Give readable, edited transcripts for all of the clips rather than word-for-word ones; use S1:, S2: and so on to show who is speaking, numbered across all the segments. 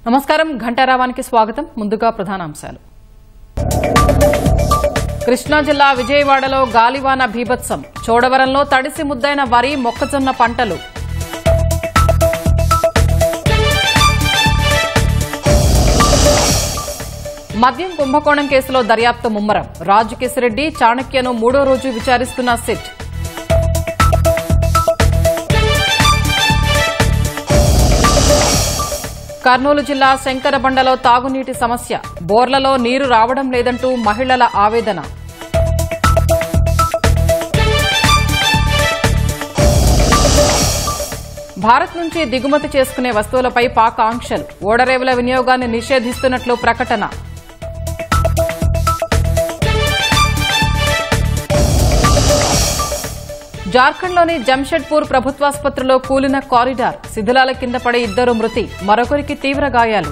S1: నమస్కారం ఘంటారావానికి స్వాగతం. ముందుగా ప్రధానాంశాలు. కృష్ణా జిల్లా విజయవాడలో గాలివాన బీభత్సం. చోడవరంలో తడిసి ముద్దైన వరి మొక్కజొన్న పంటలు. మద్యం కుంభకోణం కేసులో దర్యాప్తు ముమ్మరం. రాజుకేశిరెడ్డి చాణక్యను 3వ రోజు విచారిస్తున్న సిట్. కర్నూలు జిల్లా శంకరబండలో తాగునీటి సమస్య. బోర్లలో నీరు రావడం లేదంటూ మహిళల ఆవేదన. భారత్ నుంచి దిగుమతి చేసుకునే వస్తువులపై పాక్ ఆంక్షలు. ఓడరేవుల వినియోగాన్ని నిషేధిస్తున్నట్లు ప్రకటన. జార్ఖండ్లోని జంషెడ్పూర్ ప్రభుత్వాసుపత్రిలో కూలిన కారిడార్. శిథిలాల కింద పడి 2 మృతి, మరొకరికి తీవ్ర గాయాలు.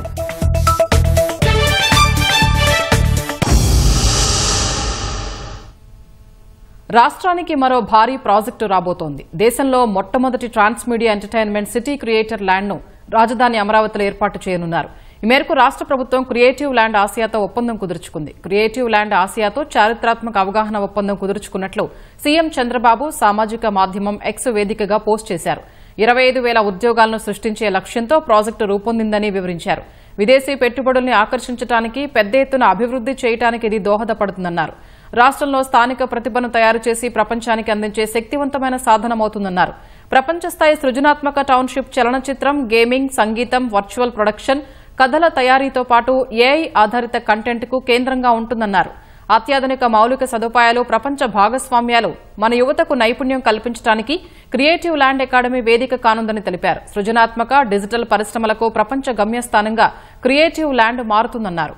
S1: రాష్ట్రానికి మరో భారీ ప్రాజెక్టు రాబోతోంది. దేశంలో మొట్టమొదటి ట్రాన్స్మీడియా ఎంటర్టైన్మెంట్ సిటీ క్రియేటర్ ల్యాండ్ను రాజధాని అమరావతిలో ఏర్పాటు చేయనున్నారు. ఈ మేరకు రాష్ట్ర ప్రభుత్వం క్రియేటివ్ ల్యాండ్ ఆసియాతో ఒప్పందం కుదుర్చుకుంది. క్రియేటివ్ ల్యాండ్ ఆసియాతో చారిత్రాత్మక అవగాహన ఒప్పందం కుదుర్చుకున్నట్లు సీఎం చంద్రబాబు సామాజిక మాధ్యమం ఎక్స్ వేదికగా పోస్ట్ చేశారు. 25,000 ఉద్యోగాలను సృష్టించే లక్ష్యంతో ప్రాజెక్టు రూపొందిందని వివరించారు. విదేశీ పెట్టుబడుల్ని ఆకర్షించడానికి, పెద్ద ఎత్తున అభివృద్ది చేయడానికి ఇది దోహదపడుతుందన్నారు. రాష్ట్రంలో స్థానిక ప్రతిభను తయారు చేసి ప్రపంచానికి అందించే శక్తివంతమైన సాధనమవుతుందన్నారు. ప్రపంచ స్థాయి సృజనాత్మక టౌన్షిప్ చలనచిత్రం, గేమింగ్, సంగీతం, వర్చువల్ ప్రొడక్షన్, కథల తయారీతో పాటు ఏఐ ఆధారిత కంటెంట్కు కేంద్రంగా ఉంటుందన్నారు. అత్యాధునిక మౌలిక సదుపాయాలు, ప్రపంచ భాగస్వామ్యాలు మన యువతకు నైపుణ్యం కల్పించడానికి క్రియేటివ్ ల్యాండ్ అకాడమీ వేదిక కానుందని తెలిపారు. సృజనాత్మక, డిజిటల్ పరిశ్రమలకు ప్రపంచ గమ్యస్థానంగా క్రియేటివ్ ల్యాండ్ మారుతుందన్నారు.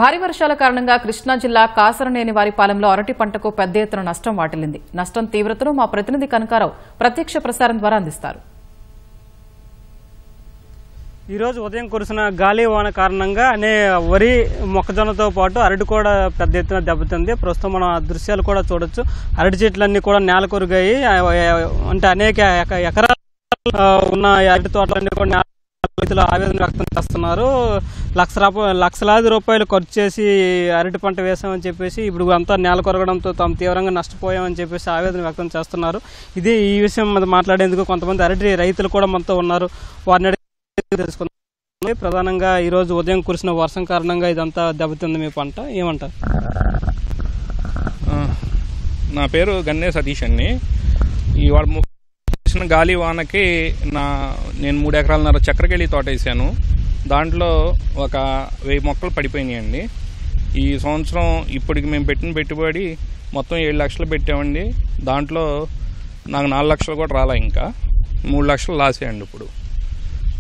S1: భారీ వర్షాల కారణంగా కృష్ణా జిల్లా కాసరనేనివారిపాలెంలో అరటి పంటకు పెద్ద ఎత్తున నష్టం వాటిల్లింది. నష్టం తీవ్రతను మా ప్రతినిధి కనకారావు ప్రత్యక్ష ప్రసారం ద్వారా అందిస్తారు.
S2: ఈరోజు ఉదయం కురిసిన గాలి వాన కారణంగా వరి మొక్కజొన్నతో పాటు అరటి కూడా పెద్ద ఎత్తున దెబ్బతింది. ప్రస్తుతం మనం ఆ దృశ్యాలు కూడా చూడొచ్చు. అరటి చెట్లన్నీ కూడా నేల కొరిగాయి. అంటే అనేక ఎకరాలు ఉన్న అరటి తోటలన్నీ కూడా రైతులు ఆవేదన వ్యక్తం చేస్తున్నారు. లక్షలాది రూపాయలు ఖర్చు చేసి అరటి పంట వేసామని చెప్పేసి ఇప్పుడు అంతా నేల కొరగడంతో తాము తీవ్రంగా నష్టపోయామని చెప్పేసి ఆవేదన వ్యక్తం చేస్తున్నారు. ఈ విషయం మీద మాట్లాడేందుకు కొంతమంది అరటి రైతులు కూడా మనతో ఉన్నారు. వారిని తెలుసుకుందాం. ప్రధానంగా ఈరోజు ఉదయం కురిసిన వర్షం కారణంగా ఇదంతా దెబ్బతింది మీ పంట, ఏమంటారు?
S3: నా పేరు గన్నే సతీష్ అండి. ఇవాళ కురిసిన గాలి వానకి నేను 3 ఎకరాలన్నర చక్కెరకేళి తోట వేసాను. దాంట్లో ఒక 1000 మొక్కలు పడిపోయినాయండి. ఈ సంవత్సరం ఇప్పటికి మేము పెట్టిన పెట్టుబడి మొత్తం 7 లక్షలు పెట్టామండి. దాంట్లో నాకు 4 లక్షలు కూడా రాలా, ఇంకా 3 లక్షలు లాసేయండి ఇప్పుడు.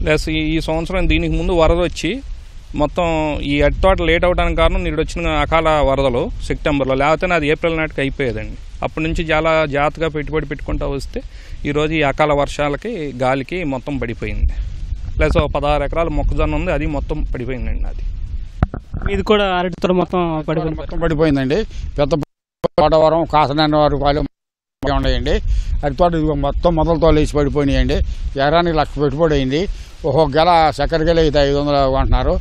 S3: ప్లస్ ఈ సంవత్సరం దీనికి ముందు వరద వచ్చి మొత్తం ఈ అరటి తోట లేట్ అవడానికి కారణం నీడు వచ్చిన అకాల వరదలు సెప్టెంబర్లో, లేకపోతే అది ఏప్రిల్ నాటికి అయిపోయేదండి. అప్పటి నుంచి చాలా జాగ్రత్తగా పెట్టుబడి పెట్టుకుంటూ వస్తే ఈరోజు ఈ అకాల వర్షాలకి గాలికి మొత్తం పడిపోయింది. ప్లస్ 16 ఎకరాల మొక్కజొన్న ఉంది, అది మొత్తం పడిపోయిందండి. అది
S2: ఇది కూడా అరటి తోట మొత్తం
S4: పడిపోయిందండి. పెద్ద తోటవరం, కాసరనేనివారిపాలెం ఉన్నాయండి. అరటి తోట మొత్తం మొదలతో లేచి పడిపోయినాయండి. ఎకరానికి 1 లక్ష పెట్టుబడి అయింది. ఒక్కొక్క గెల చక్కెరకేళి అయితే 500 కొంటున్నారు.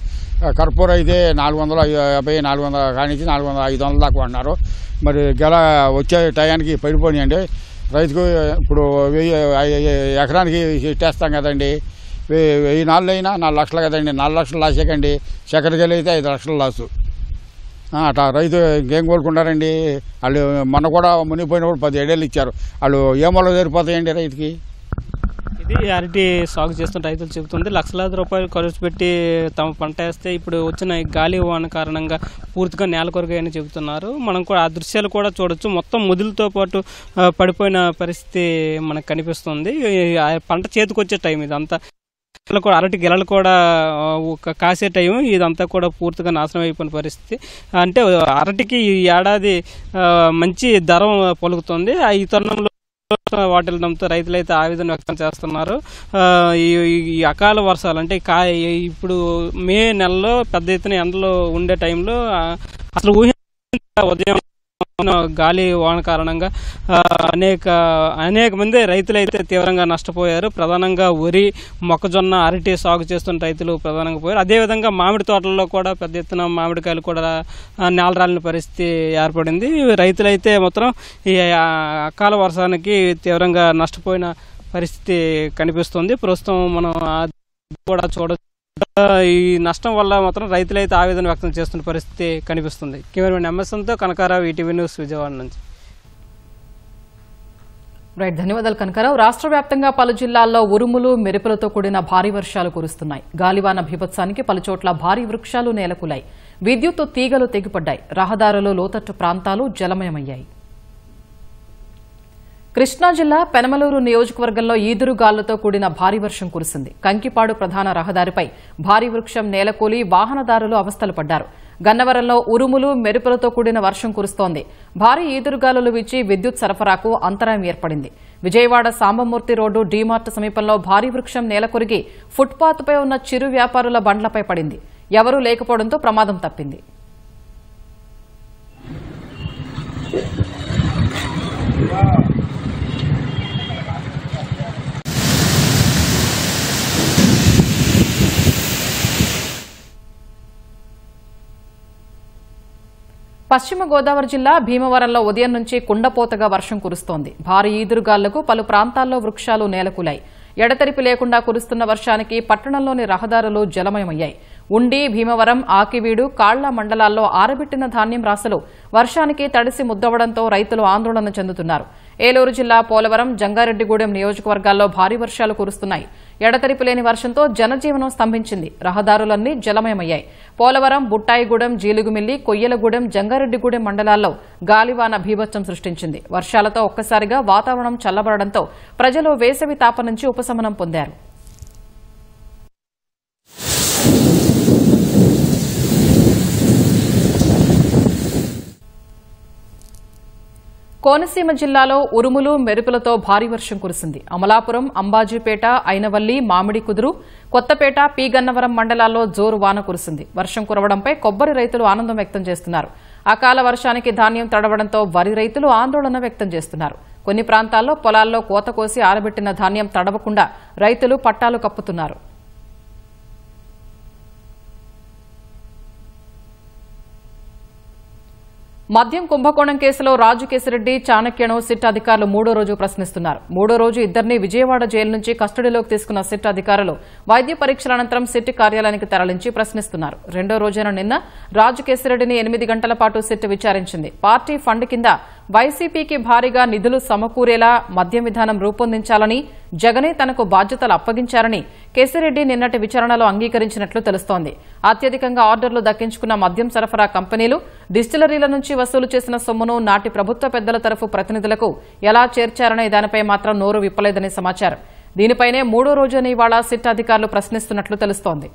S4: కర్పూర అయితే 450, 400 కానించి 400, 500 దాకా కొంటున్నారు. మరి గెల వచ్చే టయానికి పడిపోయినాయండి. రైతుకు ఇప్పుడు 1000 ఎకరానికి ఇట్టేస్తాం కదండి. 1000 నాళ్ళు అయినా 4 లక్షలు కదండి. 4 లక్షలు లాసేకండి. చక్కెరకేళి అయితే 5 లక్షలు లాసు. అట్లా రైతు ఇంకేం కోరుకుంటారండి. వాళ్ళు మొన్న కూడా మునిగిపోయినప్పుడు 17 ఏళ్ళు ఇచ్చారు. వాళ్ళు ఏమో సరిపోతాయండి రైతుకి.
S2: ఇది అరటి సాగు చేస్తున్న రైతులు చెబుతుంది. లక్షలాది రూపాయలు ఖర్చు పెట్టి తమ పంట వేస్తే ఇప్పుడు వచ్చిన గాలి వాన కారణంగా పూర్తిగా నేల కొరగాయని చెబుతున్నారు. మనం కూడా ఆ దృశ్యాలు కూడా చూడొచ్చు. మొత్తం ముదులతో పాటు పడిపోయిన పరిస్థితి మనకు కనిపిస్తుంది. పంట చేతికొచ్చే టైం ఇదంతా. కూడా అరటి గెలలు కూడా కాసే టైం ఇదంతా కూడా పూర్తిగా నాశనం అయిపోయిన పరిస్థితి. అంటే అరటికి ఈ ఏడాది మంచి ధర పలుకుతుంది. ఈ తరుణంలో వాటిల్డంతో రైతులైతే ఆవేదన వ్యక్తం చేస్తున్నారు. ఈ అకాల వర్షాలు అంటే ఇప్పుడు మే నెలలో పెద్ద ఎత్తున ఎండలో ఉండే టైంలో అసలు ఉదయం గాలి వాన కారణంగా అనేక మంది రైతులైతే తీవ్రంగా నష్టపోయారు. ప్రధానంగా వరి, మొక్కజొన్న, అరటి సాగు చేస్తున్న రైతులు ప్రధానంగా పోయారు. అదేవిధంగా మామిడి తోటల్లో కూడా పెద్ద ఎత్తున మామిడికాయలు కూడా నేలరాలిన పరిస్థితి ఏర్పడింది. రైతులైతే మొత్తం ఈ అకాల వర్షానికి తీవ్రంగా నష్టపోయిన పరిస్థితి కనిపిస్తుంది. ప్రస్తుతం మనం కూడా చూడవచ్చు. ఈ నష్టం వల్ల మాత్రం రైతులైతే ఆవేదన వ్యక్తం చేస్తున్న పరిస్థితి కనిపిస్తుంది. కెమెరామెన్ ఎంఎస్ఎన్తో కనకారావు, ఈటీవీ న్యూస్, విజయవాడ నుంచి.
S1: రైట్, ధన్యవాదాలు కనకారావు. రాష్ట్ర వ్యాప్తంగా పలు జిల్లాల్లో ఉరుములు, మెరుపులతో కూడిన భారీ వర్షాలు కురుస్తున్నాయి. గాలివాన బీభత్సానికి పలుచోట్ల భారీ వృక్షాలు నేలకూలాయి. విద్యుత్ తీగలు తెగిపడ్డాయి. రహదారులు, లోతట్టు ప్రాంతాలు జలమయమయ్యాయి. కృష్ణా జిల్లా పెనమలూరు నియోజకవర్గంలో ఈదురుగాలులతో కూడిన భారీ వర్షం కురిసింది. కంకిపాడు ప్రధాన రహదారిపై భారీ వృక్షం నేలకూలి వాహనదారులు అవస్థలు పడ్డారు. గన్నవరంలో ఉరుములు, మెరుపులతో కూడిన వర్షం కురుస్తోంది. భారీ ఈదురుగాలులు వీచి విద్యుత్ సరఫరాకు అంతరాయం ఏర్పడింది. విజయవాడ సాంబమూర్తి రోడ్డు డీమార్ట్ సమీపంలో భారీ వృక్షం నేలకొరిగి ఫుట్పాత్పై ఉన్న చిరు వ్యాపారుల బండ్లపై పడింది. ఎవరూ లేకపోవడంతో ప్రమాదం తప్పింది. పశ్చిమ గోదావరి జిల్లా భీమవరంలో ఉదయం నుంచి కుండపోతగా వర్షం కురుస్తోంది. భారీ ఈదురుగాలులకు పలు ప్రాంతాల్లో వృక్షాలు నేలకూలాయి. ఎడతెరిపి లేకుండా కురుస్తున్న వర్షానికి పట్టణంలోని రహదారులు జలమయమయ్యాయి. ఉండి, భీమవరం, ఆకివీడు, కాళ్ల మండలాల్లో ఆరబెట్టిన ధాన్యం రాశులు వర్షానికి తడిసి ముద్దవడంతో రైతులు ఆందోళన చెందుతున్నారు. ఏలూరు జిల్లా పోలవరం, జంగారెడ్డిగూడెం నియోజకవర్గాల్లో భారీ వర్షాలు కురుస్తున్నాయి. ఎడతెరిపి లేని వర్షంతో జనజీవనం స్తంభించింది. రహదారులన్నీ జలమయమయ్యాయి. పోలవరం, బుట్టాయిగూడెం, జీలుగుమిల్లి, కొయ్యలగూడెం, జంగారెడ్డిగూడెం మండలాల్లో గాలివాన బీభత్సం సృష్టించింది. వర్షాలతో ఒక్కసారిగా వాతావరణం చల్లబడడంతో ప్రజలు వేసవి తాప నుంచి ఉపశమనం పొందారు. కోనసీమ జిల్లాలో ఉరుములు, మెరుపులతో భారీ వర్షం కురిసింది. అమలాపురం, అంబాజీపేట, ఐనవల్లి, మామిడి కుదురు, కొత్తపేట, పి గన్నవరం మండలాల్లో జోరు వాన కురిసింది. వర్షం కురవడంపై కొబ్బరి రైతులు ఆనందం వ్యక్తం చేస్తున్నారు. అకాల వర్షానికి ధాన్యం తడవడంతో వరి రైతులు ఆందోళన వ్యక్తం చేస్తున్నారు. కొన్ని ప్రాంతాల్లో పొలాల్లో కోత కోసి ఆరబెట్టిన ధాన్యం తడవకుండా రైతులు పట్టాలు కప్పుతున్నారు. మద్యం కుంభకోణం కేసులో రాజు కేశిరెడ్డి, చాణక్యను సిట్ అధికారులు మూడో రోజు ప్రశ్నిస్తున్నారు. మూడో రోజు ఇద్దరిని విజయవాడ జైలు నుంచి కస్టడీలోకి తీసుకున్న సిట్ అధికారులు వైద్య పరీక్షల అనంతరం సిట్ కార్యాలయానికి తరలించి ప్రశ్నిస్తున్నారు. రెండో రోజైన నిన్న రాజు కేశిరెడ్డిని 8 గంటల పాటు సిట్ విచారించింది. పార్టీ ఫండ్ కింద వైసీపీకి భారీగా నిధులు సమకూరేలా మద్యం విధానం రూపొందించాలని, జగనే తనకు బాధ్యతలు అప్పగించారని కేశిరెడ్డి నిన్నటి విచారణలో అంగీకరించినట్లు తెలుస్తోంది. అత్యధికంగా ఆర్డర్లు దక్కించుకున్న మద్యం సరఫరా కంపెనీలు, డిస్టిలరీల నుంచి వసూలు చేసిన సొమ్మును నాటి ప్రభుత్వ పెద్దల తరఫు ప్రతినిధులకు ఎలా చేర్చారనే దానిపై మాత్రం నోరు విప్పలేదని సమాచారం. దీనిపైనే మూడో రోజున ఇవాళ సిట్ అధికారులు ప్రశ్నిస్తున్నట్లు తెలుస్తోంది.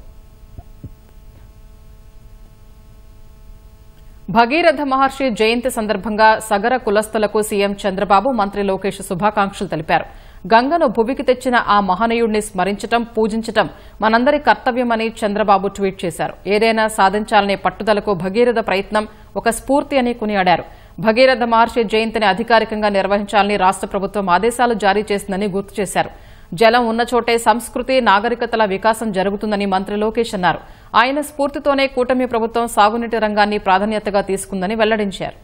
S1: భగీరథ మహర్షి జయంతి సందర్భంగా సగర కులస్తులకు సీఎం చంద్రబాబు, మంత్రి లోకేష్ శుభాకాంక్షలు తెలిపారు. గంగను భువికి తెచ్చిన ఆ మహనీయుడిని స్మరించటం, పూజించటం మనందరి కర్తవ్యమని చంద్రబాబు ట్వీట్ చేశారు. ఏదైనా సాధించాలనే పట్టుదలకు భగీరథ ప్రయత్నం ఒక స్ఫూర్తి అని కొనియాడారు. భగీరథ మహర్షి జయంతిని అధికారికంగా నిర్వహించాలని రాష్ట ప్రభుత్వం ఆదేశాలు జారీ చేసిందని గుర్తు చేశారు. జలం ఉన్న చోటే సంస్కృతి, నాగరికతల వికాసం జరుగుతుందని మంత్రి లోకేష్ అన్నారు. ఆయన స్ఫూర్తితోనే కూటమి ప్రభుత్వం సాగునీటి రంగాన్ని ప్రాధాన్యతగా తీసుకుందని వెల్లడించారు.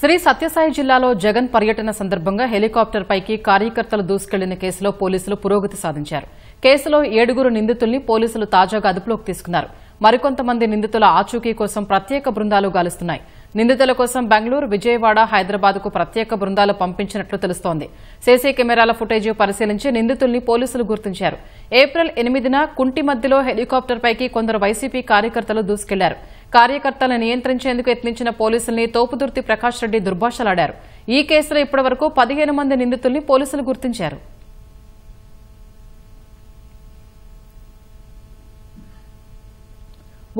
S1: శ్రీ సత్యసాయి జిల్లాలో జగన్ పర్యటన సందర్భంగా హెలికాప్టర్ పైకి కార్యకర్తలు దూసుకెళ్లిన కేసులో పోలీసులు పురోగతి సాధించారు. కేసులో 7 నిందితుల్ని పోలీసులు తాజాగా అదుపులోకి తీసుకున్నారు. మరికొంతమంది నిందితుల ఆచూకీ కోసం ప్రత్యేక బృందాలు గాలిస్తున్నాయి. నిందితుల కోసం బెంగళూరు, విజయవాడ, హైదరాబాద్కు ప్రత్యేక బృందాలు పంపించినట్లు తెలుస్తోంది. సీసీ కెమెరాల ఫుటేజీ పరిశీలించి నిందితుల్ని పోలీసులు గుర్తించారు. ఏప్రిల్ 8న కుంటి మధ్యలో హెలికాప్టర్ పైకి కొందరు వైసీపీ కార్యకర్తలు దూసుకెళ్లారు. కార్యకర్తలను నియంత్రించేందుకు యత్నించిన పోలీసుల్ని తోపుదుర్తి ప్రకాష్ రెడ్డి దుర్భాషలాడారు. ఈ కేసులో ఇప్పటివరకు 15 మంది నిందితుల్ని పోలీసులు గుర్తించారు.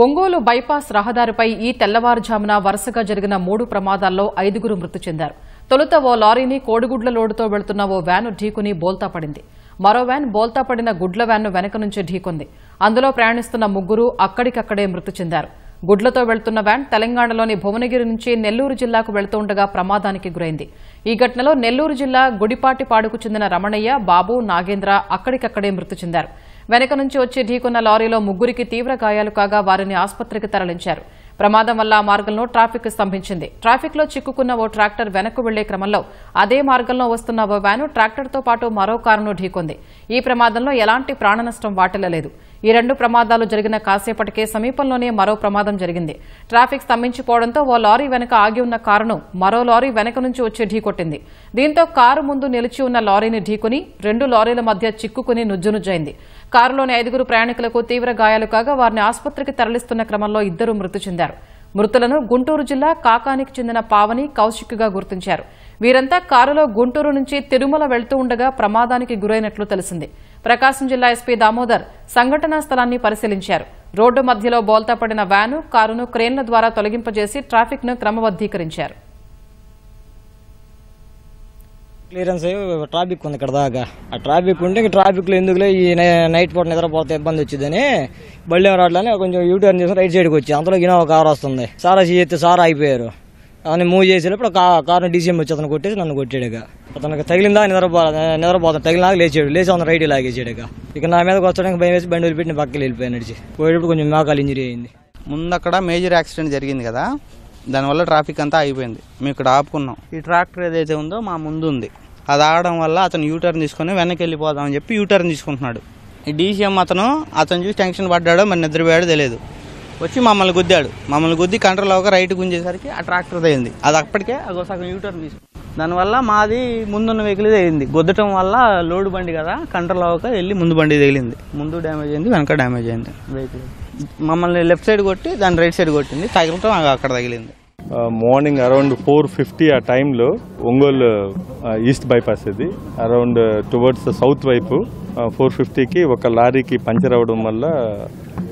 S1: ఒంగోలు బైపాస్ రహదారిపై ఈ తెల్లవారుజామున వరుసగా జరిగిన 3 ప్రమాదాల్లో 5 మృతి చెందారు. తొలుత ఓ లారీని కోడిగుడ్ల లోడుతో వెళుతున్న ఓ వ్యాను ఢీకుని బోల్తా పడింది. మరో వ్యాన్ బోల్తా పడిన గుడ్ల వ్యాన్ను వెనక నుంచి ఢీకొంది. అందులో ప్రయాణిస్తున్న ముగ్గురు అక్కడికక్కడే మృతి చెందారు. గుడ్లతో వెళ్తున్న వ్యాన్ తెలంగాణలోని భువనగిరి నుంచి నెల్లూరు జిల్లాకు వెళ్తుండగా ప్రమాదానికి గురైంది. ఈ ఘటనలో నెల్లూరు జిల్లా గుడిపాటిపాడుకు చెందిన రమణయ్య, బాబు, నాగేంద్ర అక్కడికక్కడే మృతి చెందారు. వెనక నుంచి వచ్చి ఢీకొన్న లారీలో ముగ్గురికి తీవ్ర గాయాలు కాగా వారిని ఆసుపత్రికి తరలించారు. ప్రమాదం వల్ల ఆ మార్గంలో ట్రాఫిక్ స్తంభించింది. ట్రాఫిక్ లో చిక్కుకున్న ఓ ట్రాక్టర్ వెనక్కు వెళ్లే క్రమంలో అదే మార్గంలో వస్తున్న ఓ వ్యాను ట్రాక్టర్తో పాటు మరో కారును ఢీకొంది. ఈ ప్రమాదంలో ఎలాంటి ప్రాణనష్టం వాటిల్లలేదు. ఈ రెండు ప్రమాదాలు జరిగిన కాసేపటికే సమీపంలోనే మరో ప్రమాదం జరిగింది. ట్రాఫిక్ స్తంభించిపోవడంతో ఓ లారీ వెనక ఆగి ఉన్న కారును మరో లారీ వెనక నుంచి వచ్చి ఢీకొట్టింది. దీంతో కారు ముందు నిలిచి ఉన్న లారీని ఢీకొని 2 లారీల మధ్య చిక్కుకుని నుజ్జునుజ్జైంది. కారులోని 5 ప్రయాణికులకు తీవ్ర గాయాలు కాగా వారిని ఆసుపత్రికి తరలిస్తున్న క్రమంలో 2 మృతి చెందారు. మృతులను గుంటూరు జిల్లా కాకానికి చెందిన పావని, కౌశిక్గా గుర్తించారు. వీరంతా కారులో గుంటూరు నుంచి తిరుమల వెళ్తూ ఉండగా ప్రమాదానికి గురైనట్లు తెలిసింది. ప్రకాశం జిల్లా ఎస్పీ దామోదర్ సంఘటనా స్థలాన్ని పరిశీలించారు. రోడ్డు మధ్యలో బోల్తా పడిన వ్యాను, కారును క్రేన్ల ద్వారా తొలగింపజేసి ట్రాఫిక్ ను క్రమబద్దీకరించారు.
S5: క్లియరెన్స్ ట్రాఫిక్ ఉంది ఇక్కడ దాకా. ఆ ట్రాఫిక్ ఉంటే ట్రాఫిక్లో ఎందుకులే ఈ నైట్ పూట నిద్రపోతే ఇబ్బంది వచ్చిందని బళ్ళు రావట్లని కొంచెం యూటర్న్ చేసి రైట్ సైడ్కి వచ్చి అంతలో ఇన్నోవా కారు వస్తుంది. సారా చేస్తే సారా అయిపోయారు. అని మూవ్ చేసేటప్పుడు కారుని డీసీఎం వచ్చి అతను కొట్టేసి నన్ను కొట్టాడుగా. అతనికి తగిలిందా నిద్రపోతాను తగిలినాక లేచాడు అతను రైట్ లాగేసాడుగా. ఇక నా మీదకి వచ్చడానికి భయం వేసి బండి వదిలిపెట్టి పక్కకి వెళ్ళిపోయాను. నడిచి పోయేటప్పుడు కొంచెం మోకాలు ఇంజరీ అయింది.
S6: ముందు అక్కడ మేజర్ యాక్సిడెంట్ జరిగింది కదా, దానివల్ల ట్రాఫిక్ అంతా అయిపోయింది. మేము ఇక్కడ ఆపుకున్నాం. ఈ ట్రాక్టర్ ఏదైతే ఉందో మా ముందు ఉంది. అది ఆగడం వల్ల అతను యూటర్న్ తీసుకుని వెనక్కి వెళ్ళిపోదామని చెప్పి యూటర్న్ తీసుకుంటున్నాడు. ఈ డీసీఎం అతను చూసి టెన్షన్ పడ్డాడో మరి నిద్రపోయాడో తెలియదు. వచ్చి మమ్మల్ని గుద్దాడు. మమ్మల్ని గుద్ది కంట్రోల్ అవ్వక రైట్ గుంజేసరికి ఆ ట్రాక్టర్ తగింది. అది అప్పటికే సగం యూటర్న్ తీసుకుంది. దానివల్ల మాది ముందున్న వెహికల్ తగింది. గుద్దటం వల్ల లోడ్ బండి కదా, కంట్రోల్ అవ్వక వెళ్ళి ముందు బండి తగిలింది. ముందు డ్యామేజ్ అయింది, వెనక డ్యామేజ్ అయింది వెహికల్. మమ్మల్ని లెఫ్ట్ సైడ్ కొట్టి దాన్ని రైట్ సైడ్ కొట్టింది. తగలటం అక్కడ తగిలింది.
S7: మార్నింగ్ అరౌండ్ 4:50 ఆ టైంలో ఒంగోలు ఈస్ట్ బైపాస్ ఇది అరౌండ్ టువర్డ్స్ సౌత్ వైపు 4:50కి ఒక లారీకి పంచర్ అవ్వడం వల్ల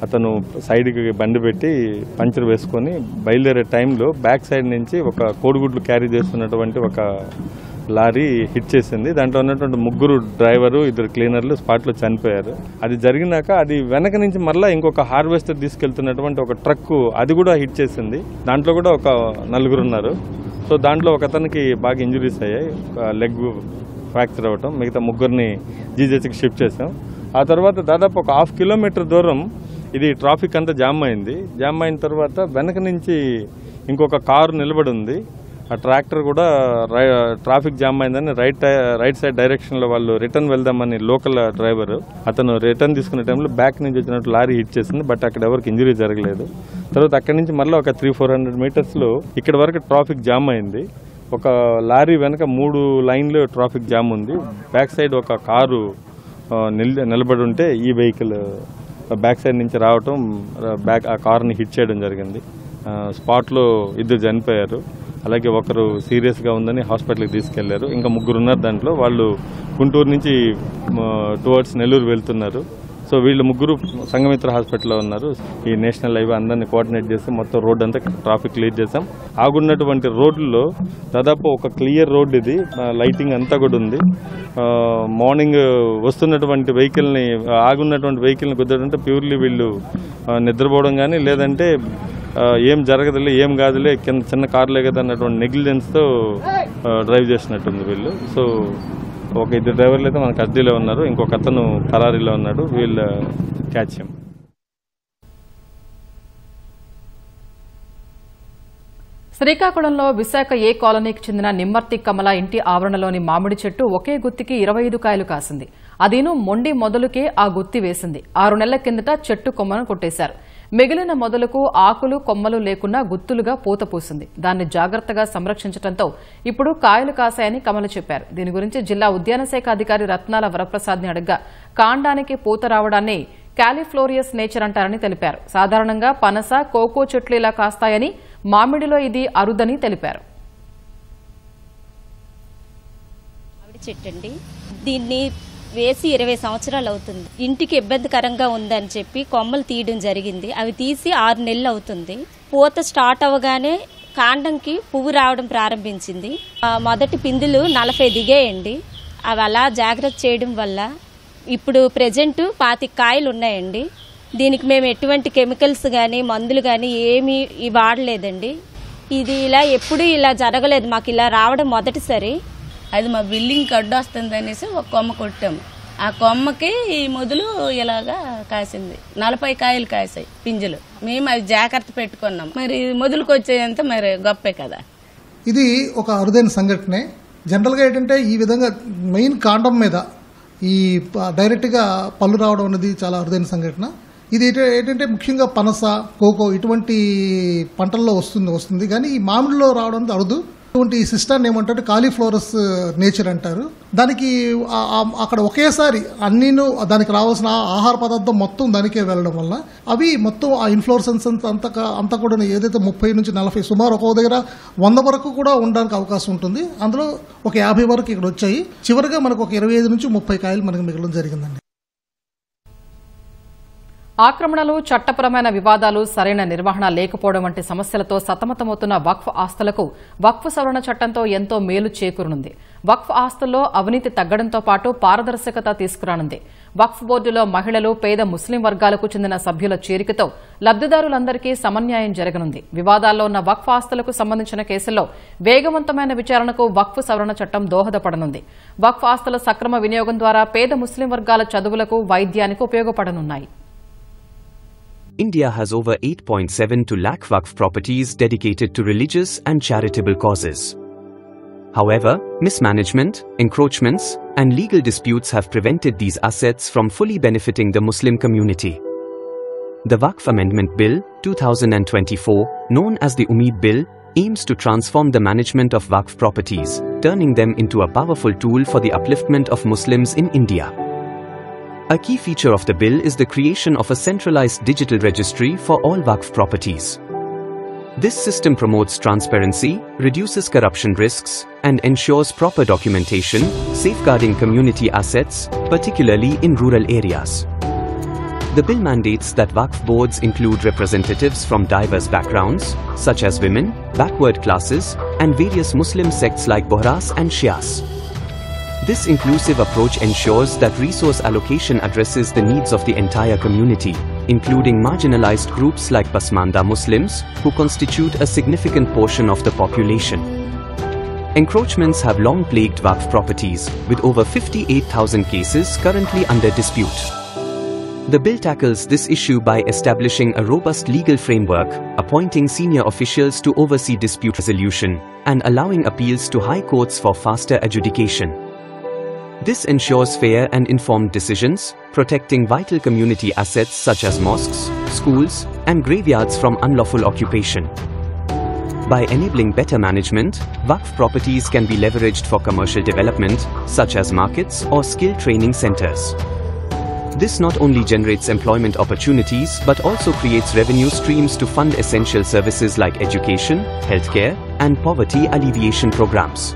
S7: అతను సైడ్కి బండి పెట్టి పంచర్ వేసుకొని బయలుదేరే టైంలో బ్యాక్ సైడ్ నుంచి ఒక కోడిగుడ్లు క్యారీ చేస్తున్నటువంటి ఒక లారీ హిట్ చేసింది. దాంట్లో ఉన్నటువంటి 3 డ్రైవరు 2 క్లీనర్లు స్పాట్లో చనిపోయారు. అది జరిగినాక అది వెనక నుంచి మళ్ళీ ఇంకొక హార్వెస్టర్ తీసుకెళ్తున్నటువంటి ఒక ట్రక్ అది కూడా హిట్ చేసింది. దాంట్లో కూడా ఒక 4 ఉన్నారు. సో దాంట్లో ఒక అతనికి బాగా ఇంజురీస్ అయ్యాయి, లెగ్ ఫ్రాక్చర్ అవ్వటం. మిగతా 3ని జీజీహెచ్కి షిఫ్ట్ చేసాం. ఆ తర్వాత దాదాపు ఒక 1/2 కిలోమీటర్ దూరం ఇది ట్రాఫిక్ అంతా జామ్ అయింది. జామ్ అయిన తర్వాత వెనక నుంచి ఇంకొక కారు నిలబడి ఉంది. ఆ ట్రాక్టర్ కూడా ట్రాఫిక్ జామ్ అయిందని రైట్ సైడ్ డైరెక్షన్లో వాళ్ళు రిటర్న్ వెళ్దామని లోకల్ డ్రైవర్ అతను రిటర్న్ తీసుకునే టైంలో బ్యాక్ నుంచి వచ్చినట్టు లారీ హిట్ చేసింది. బట్ అక్కడ ఎవరికి ఇంజరీ జరగలేదు. తర్వాత అక్కడి నుంచి మళ్ళీ ఒక 300-400 మీటర్స్లో ఇక్కడ వరకు ట్రాఫిక్ జామ్ అయింది. ఒక లారీ వెనక 3 లైన్లు ట్రాఫిక్ జామ్ ఉంది. బ్యాక్ సైడ్ ఒక కారు నిలబడి ఉంటే ఈ వెహికల్ బ్యాక్ సైడ్ నుంచి రావటం ఆ కారుని హిట్ చేయడం జరిగింది. స్పాట్లో 2 చనిపోయారు. అలాగే ఒకరు సీరియస్గా ఉందని హాస్పిటల్కి తీసుకెళ్లారు. ఇంకా 3 ఉన్నారు. దాంట్లో వాళ్ళు గుంటూరు నుంచి టువర్డ్స్ నెల్లూరు వెళ్తున్నారు. సో వీళ్ళు 3 సంఘమిత్ర హాస్పిటల్లో ఉన్నారు. ఈ నేషనల్ హైవే అందరినీ కోఆర్డినేట్ చేసి మొత్తం రోడ్ అంతా ట్రాఫిక్ క్లియర్ చేసాం. ఆగున్నటువంటి రోడ్లలో దాదాపు ఒక క్లియర్ రోడ్ ఇది, లైటింగ్ అంతా కూడా ఉంది. మార్నింగ్ వస్తున్నటువంటి వెహికల్ని ఆగున్నటువంటి వెహికల్ని కుదరడంటే ప్యూర్లీ వీళ్ళు నిద్రపోవడం కానీ లేదంటే ఏం జరగదులే ఏం కాదులే కింద చిన్న కార్లే కదా అన్నటువంటి నెగ్లిజెన్స్తో డ్రైవ్ చేసినట్టుంది వీళ్ళు. సో ఒక 2 డ్రైవర్లు అయితే మన కస్టడీలో ఉన్నారు. ఇంకొక అతను పరారీలో ఉన్నాడు. వీళ్ళు క్యాచ్ చేయం.
S1: శ్రీకాకుళంలో విశాఖ ఏ కాలనీకి చెందిన నిమ్మర్తి కమల ఇంటి ఆవరణలోని మామిడి చెట్టు ఒకే గుత్తికి 25 కాయలు కాసింది. అదీను మొండి మొదలుకే ఆ గుత్తి వేసింది. 6 నెలల కిందట చెట్టు కొమ్మను కొట్టేశారు. మిగిలిన మొదలకు ఆకులు కొమ్మలు లేకుండా గుత్తులుగా పూత పూసింది. దాన్ని జాగ్రత్తగా సంరక్షించడంతో ఇప్పుడు కాయలు కాశాయని కమల చెప్పారు. దీని గురించి జిల్లా ఉద్యాన శాఖ అధికారి రత్నాల వరప్రసాద్ని అడగ్గా కాండానికి పూత రావడాన్ని క్యాలిఫ్లోరియస్ నేచర్ అంటారని తెలిపారు. సాధారణంగా పనస, కోకో చెట్లు ఇలా కాస్తాయని, మామిడిలో ఇది అరుదని తెలిపారు.
S8: దీన్ని వేసి 20 సంవత్సరాలు అవుతుంది. ఇంటికి ఇబ్బందికరంగా ఉందని చెప్పి కొమ్మలు తీయడం జరిగింది. అవి తీసి 6 నెలలు అవుతుంది. పూత స్టార్ట్ అవ్వగానే కాండంకి పువ్వు రావడం ప్రారంభించింది. మొదటి పిందులు 40 దిగాయండి. అవి అలా జాగ్రత్త చేయడం వల్ల ఇప్పుడు ప్రెజెంట్ 25 కాయలు ఉన్నాయండి. దీనికి మేము ఎటువంటి కెమికల్స్ కానీ మందులు కానీ ఏమీ వాడలేదండి. ఇది ఎప్పుడు ఇలా జరగలేదు, మాకు ఇలా రావడం మొదటిసారి.
S9: అది మా బిల్డింగ్కి అడ్డు వస్తుంది అనేసి ఒక కొమ్మ కొట్టాము. ఆ కొమ్మకి ఈ మొదలు ఇలాగా కాసింది. 40 కాయలు కాసాయి పింజలు. మేము అవి జాగ్రత్త పెట్టుకున్నాం. మరి మొదలుకు వచ్చేంత మరి గొప్పే కదా.
S10: ఇది ఒక అరుదైన సంఘటనే. జనరల్గా ఏంటంటే ఈ విధంగా మెయిన్ కాండం మీద ఈ డైరెక్ట్గా పళ్ళు రావడం అనేది చాలా అరుదైన సంఘటన. ఇది ఏంటంటే ముఖ్యంగా పనస, కోకో ఇటువంటి పంటల్లో వస్తుంది కానీ ఈ మామిడిలో రావడం అరుదు. ఇటువంటి సిస్టాన్ని ఏమంటారు కాలీఫ్లవరస్ నేచర్ అంటారు. దానికి అక్కడ ఒకేసారి అన్నీను దానికి రావాల్సిన ఆహార పదార్థం మొత్తం దానికే వెళ్ళడం వల్ల అవి మొత్తం ఆ ఇన్ఫ్లోరసెన్స్ అంతా కూడా ఏదైతే 30 నుంచి 40 సుమారు ఒక్కో దగ్గర 100 వరకు కూడా ఉండడానికి అవకాశం ఉంటుంది. అందులో ఒక 50 వరకు ఇక్కడ వచ్చాయి. చివరిగా మనకు ఒక 25 నుంచి 30 కాయలు మనకు మిగలడం జరిగిందండి.
S1: ఆక్రమణలు, చట్టపరమైన వివాదాలు, సరైన నిర్వహణ లేకపోవడం వంటి సమస్యలతో సతమతమవుతున్న వక్ఫ్ ఆస్తులకు వక్ఫ్ సవరణ చట్టంతో ఎంతో మేలు చేకూరనుంది. వక్ఫ్ ఆస్తుల్లో అవినీతి తగ్గడంతో పాటు పారదర్శకత తీసుకురానుంది. వక్ఫ్ బోర్డులో మహిళలు, పేద ముస్లిం వర్గాలకు చెందిన సభ్యుల చేరికతో లబ్దిదారులందరికీ సమన్యాయం జరగనుంది. వివాదాల్లో ఉన్న వక్ఫ్ ఆస్తులకు సంబంధించిన కేసుల్లో వేగవంతమైన విచారణకు వక్ఫ్ సవరణ చట్టం దోహదపడనుంది. వక్ఫ్ ఆస్తుల సక్రమ వినియోగం ద్వారా పేద ముస్లిం వర్గాల చదువులకు, వైద్యానికి ఉపయోగపడనున్నాయి.
S11: India has over 8.72 lakh Waqf properties dedicated to religious and charitable causes. However, mismanagement, encroachments, and legal disputes have prevented these assets from fully benefiting the Muslim community. The Waqf Amendment Bill, 2024, known as the Umeed Bill, aims to transform the management of Waqf properties, turning them into a powerful tool for the upliftment of Muslims in India. A key feature of the bill is the creation of a centralized digital registry for all Waqf properties. This system promotes transparency, reduces corruption risks, and ensures proper documentation, safeguarding community assets, particularly in rural areas. The bill mandates that Waqf boards include representatives from diverse backgrounds, such as women, backward classes, and various Muslim sects like Bohras and Shias. This inclusive approach ensures that resource allocation addresses the needs of the entire community, including marginalized groups like Pasmanda Muslims, who constitute a significant portion of the population. Encroachments have long plagued Waqf properties, with over 58,000 cases currently under dispute. The bill tackles this issue by establishing a robust legal framework, appointing senior officials to oversee dispute resolution, and allowing appeals to high courts for faster adjudication. This ensures fair and informed decisions, protecting vital community assets such as mosques, schools, and graveyards from unlawful occupation. By enabling better management, Waqf properties can be leveraged for commercial development, such as markets or skill training centers. This not only generates employment opportunities but also creates revenue streams to fund essential services like education, healthcare, and poverty alleviation programs.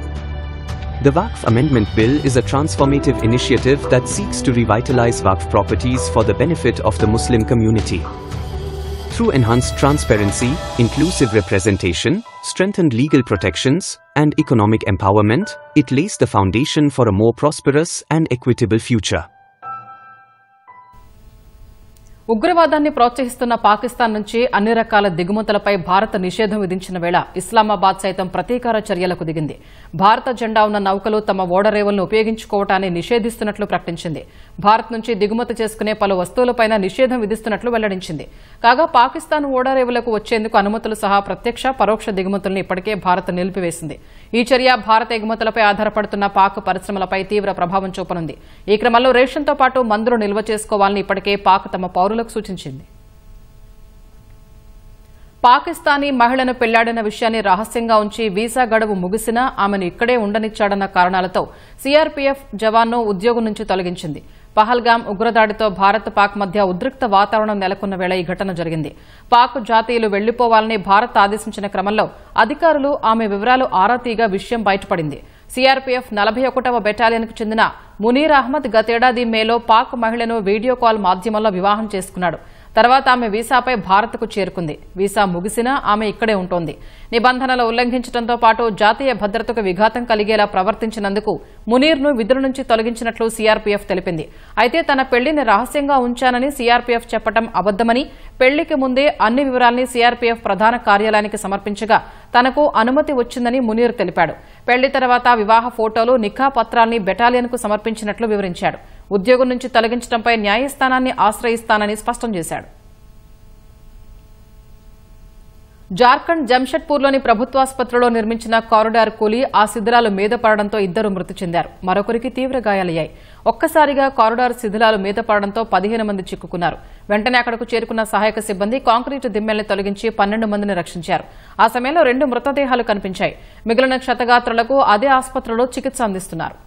S11: The Waqf Amendment Bill is a transformative initiative that seeks to revitalize Waqf properties for the benefit of the Muslim community. Through enhanced transparency, inclusive representation, strengthened legal protections, and economic empowerment, it lays the foundation for a more prosperous and equitable future.
S1: ఉగ్రవాదాన్ని ప్రోత్సహిస్తున్న పాకిస్తాన్ నుంచి అన్ని రకాల దిగుమతులపై భారత్ నిషేధం విధించిన వేళ ఇస్లామాబాద్ సైతం ప్రతీకార చర్యలకు దిగింది. భారత జెండా ఉన్న నౌకలు తమ ఓడరేవులను ఉపయోగించుకోవటాన్ని నిషేధిస్తున్నట్లు ప్రకటించింది. భారత్ నుంచి దిగుమతి చేసుకునే పలు వస్తువులపై నిషేధం విధిస్తున్నట్లు వెల్లడించింది. కాగా పాకిస్తాన్ ఓడరేవులకు వచ్చేందుకు అనుమతులు సహా ప్రత్యక్ష, పరోక్ష దిగుమతులను ఇప్పటికే భారత్ నిలిపివేసింది. ఈ చర్య భారత ఎగుమతులపై ఆధారపడుతున్న పాక్ పరిశ్రమలపై తీవ్ర ప్రభావం చూపనుంది. ఈ క్రమంలో రేషన్తో పాటు మందులు నిల్వ చేసుకోవాలని ఇప్పటికే పాక్ తమ పౌరులకు సూచించింది. పాకిస్తానీ మహిళను పెళ్లాడిన విషయాన్ని రహస్యంగా ఉంచి వీసా గడువు ముగిసినా ఆమెను ఇక్కడే ఉండనిచ్చాడన్న కారణాలతో సీఆర్పీఎఫ్ జవాన్ను ఉద్యోగం నుంచి తొలగించింది. పహల్గాం ఉగ్రదాడితో భారత్ పాక్ మధ్య ఉద్రిక్త వాతావరణం నెలకొన్న వేళ ఈ ఘటన జరిగింది. పాక్ జాతీయులు వెళ్లిపోవాలని భారత్ ఆదేశించిన క్రమంలో అధికారులు ఆమె వివరాలు ఆరా తీగా విషయం బయటపడింది. సీఆర్పీఎఫ్ 41వ బెటాలియన్కు చెందిన మునీర్ అహ్మద్ గతేడాది మేలో పాక్ మహిళను వీడియో కాల్ మాధ్యమంలో వివాహం చేసుకున్నాడు. తర్వాత ఆమె వీసాపై భారత్కు చేరుకుంది. వీసా ముగిసినా ఆమె ఇక్కడే ఉంటోంది. నిబంధనలు ఉల్లంఘించడంతో పాటు జాతీయ భద్రతకు విఘాతం కలిగేలా ప్రవర్తించినందుకు మునీర్ను విధుల నుంచి తొలగించినట్లు సీఆర్పీఎఫ్ తెలిపింది. అయితే తన పెళ్లిని రహస్యంగా ఉంచానని సీఆర్పీఎఫ్ చెప్పడం అబద్దమని, పెళ్లికి ముందే అన్ని వివరాల్ని సీఆర్పీఎఫ్ ప్రధాన కార్యాలయానికి సమర్పించగా తనకు అనుమతి వచ్చిందని మునీర్ తెలిపాడు. పెళ్లి తర్వాత వివాహ ఫోటోలు, నిఖా పత్రాల్ని బెటాలియన్కు సమర్పించినట్లు వివరించాడు. ఉద్యోగం నుంచి తొలగించడంపై న్యాయస్థానాన్ని ఆశ్రయిస్తానని స్పష్టం చేశాడు. జార్ఖండ్ జంషెడ్పూర్లోని ప్రభుత్వాసుపత్రిలో నిర్మించిన కారిడార్ కూలి ఆ శిథిలాలు మీద పడడంతో 2 మృతి చెందారు. మరొకరికి తీవ్ర గాయాలయ్యాయి. ఒక్కసారిగా కారిడార్ శిథిలాలు మీద పడడంతో 15 మంది చిక్కుకున్నారు. వెంటనే అక్కడకు చేరుకున్న సహాయక సిబ్బంది కాంక్రీటు దిమ్మెల్ని తొలగించి 12 మందిని రక్షించారు. ఆ సమయంలో 2 మృతదేహాలు కనిపించాయి. మిగిలిన క్షతగాత్రులకు అదే ఆసుపత్రిలో చికిత్స అందిస్తున్నారు.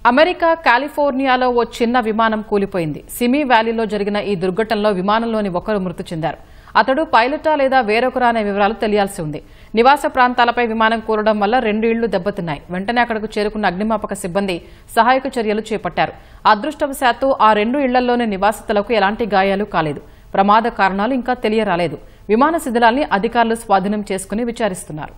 S1: అమెరికా కాలిఫోర్నియాలో ఓ చిన్న విమానం కూలిపోయింది. సిమీ వ్యాలీలో జరిగిన ఈ దుర్ఘటనలో విమానంలోని ఒకరు మృతి చెందారు. అతడు పైలటా లేదా వేరొకరా అనే వివరాలు తెలియాల్సి ఉంది. నివాస ప్రాంతాలపై విమానం కూలడం వల్ల 2 ఇళ్లు దెబ్బతిన్నాయి. వెంటనే అక్కడకు చేరుకున్న అగ్నిమాపక సిబ్బంది సహాయక చర్యలు చేపట్టారు. అదృష్టవశాత్తు ఆ 2 ఇళ్లలోని నివాసితులకు ఎలాంటి గాయాలు కాలేదు. ప్రమాద కారణాలు ఇంకా తెలియరాలేదు. విమాన శిథిలాల్ని అధికారులు స్వాధీనం చేసుకుని విచారిస్తున్నారు.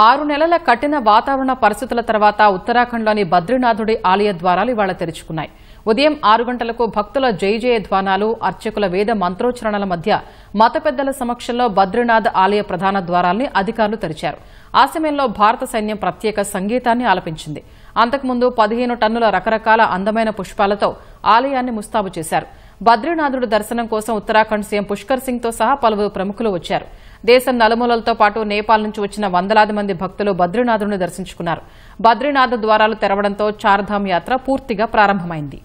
S1: 6 నెలల కఠిన వాతావరణ పరిస్థితుల తర్వాత ఉత్తరాఖండ్లోని బద్రీనాథుడి ఆలయ ద్వారాలు ఇవాళ తెరుచుకున్నాయి. ఉదయం 6 గంటలకు భక్తుల జయ ధ్వానాలు, అర్చకుల వేద మంత్రోచ్చరణల మధ్య మత పెద్దల సమక్షంలో బద్రీనాథ్ ఆలయ ప్రధాన ద్వారాల్ని అధికారులు తెరిచారు. ఆ సమయంలో భారత సైన్యం ప్రత్యేక సంగీతాన్ని ఆలపించింది. అంతకుముందు 15 టన్నుల రకరకాల అందమైన పుష్పాలతో ఆలయాన్ని ముస్తాబు చేశారు. బద్రీనాథుడి దర్శనం కోసం ఉత్తరాఖండ్ సీఎం పుష్కర్ సింగ్తో సహా పలువురు ప్రముఖులు వచ్చారు. దేశం నలుమూలలతో పాటు నేపాల్ నుంచి వచ్చిన వందలాది మంది భక్తులు బద్రీనాథుడిని దర్శించుకున్నారు. బద్రీనాథ్ ద్వారాలు తెరవడంతో చార్ధామ్ యాత్ర పూర్తిగా ప్రారంభమైంది.